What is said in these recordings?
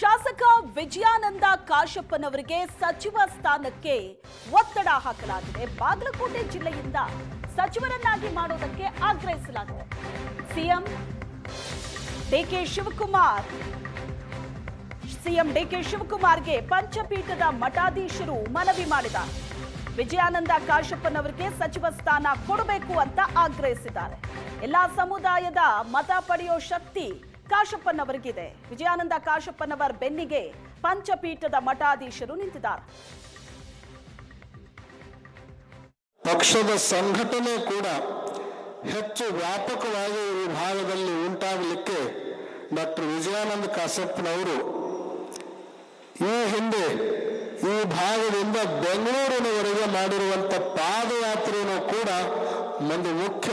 ಶಾಸಕ ವಿಜಯಾನಂದ ಕಾಶಪ್ಪನವರಿಗೆ ಸಚಿವ ಸ್ಥಾನಕ್ಕೆ ಒತ್ತಡ ಹಾಕಲಾಗಿದೆ. ಬಾಗಲಕೋಟೆ ಜಿಲ್ಲೆಯಿಂದ ಸಚಿವರನ್ನಾಗಿ ಮಾಡೋದಕ್ಕೆ ಆಗ್ರಹಿಸಲಾಗಿದೆ. ಸಿಎಂ ಡಿಕೆ ಶಿವಕುಮಾರ್ಗೆ ಪಂಚಪೀಠದ ಮಠಾಧೀಶರು ಮನವಿ ಮಾಡಿದ್ದಾರೆ. ವಿಜಯಾನಂದ ಕಾಶಪ್ಪನವರಿಗೆ ಸಚಿವ ಸ್ಥಾನ ಕೊಡಬೇಕು ಅಂತ ಆಗ್ರಹಿಸಿದ್ದಾರೆ. ಎಲ್ಲಾ ಸಮುದಾಯದ ಮತ ಪಡೆಯೋ ಶಕ್ತಿ ಕಾಶಪ್ಪನವರಿಗಿದೆ. ವಿಜಯಾನಂದ ಕಾಶಪ್ಪನವರ ಬೆನ್ನಿಗೆ ಪಂಚಪೀಠದ ಮಠಾಧೀಶರು ನಿಂತಿದ್ದಾರೆ. ಪಕ್ಷದ ಸಂಘಟನೆ ಕೂಡ ಹೆಚ್ಚು ವ್ಯಾಪಕವಾಗಿ ಈ ಭಾಗದಲ್ಲಿ ಉಂಟಾಗಲಿಕ್ಕೆ ಡಾಕ್ಟರ್ ವಿಜಯಾನಂದ ಕಾಶಪ್ಪನವರು ಈ ಹಿಂದೆ ಈ ಭಾಗದಿಂದ ಬೆಂಗಳೂರಿನವರೆಗೆ ಮಾಡಿರುವಂಥ ಪಾದಯಾತ್ರೆಯೂ ಕೂಡ ಒಂದು ಮುಖ್ಯ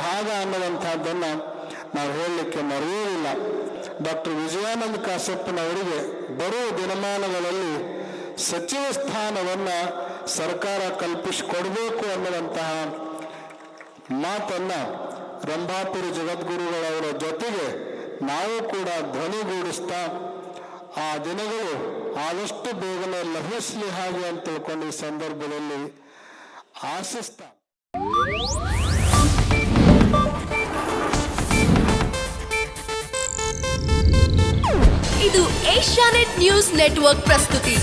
ಭಾಗ ಅನ್ನುವಂಥದ್ದನ್ನು ನಾವು ಹೇಳಲಿಕ್ಕೆ ಮರೆಯುವುದಿಲ್ಲ. ಡಾಕ್ಟರ್ ವಿಜಯಾನಂದ ಕಾಶಪ್ಪನವರಿಗೆ ಬರುವ ದಿನಮಾನಗಳಲ್ಲಿ ಸಚಿವ ಸ್ಥಾನವನ್ನು ಸರ್ಕಾರ ಕಲ್ಪಿಸಿಕೊಡಬೇಕು ಅನ್ನುವಂತಹ ಮಾತನ್ನ ರಂಭಾಪುರ ಜಗದ್ಗುರುಗಳವರ ಜೊತೆಗೆ ನಾವು ಕೂಡ ಧ್ವನಿಗೂಡಿಸ್ತಾ ಆ ದಿನಗಳು ಆದಷ್ಟು ಬೇಗನೆ ಲಭಿಸಲಿ ಹಾಗೆ ಅಂತ ತಿಳ್ಕೊಂಡು ಈ ಸಂದರ್ಭದಲ್ಲಿ ಆಶಿಸ್ತಾ. ಇದು ಏಷ್ಯಾನೆಟ್ ನ್ಯೂಸ್ ನೆಟ್ವರ್ಕ್ ಪ್ರಸ್ತುತಿ.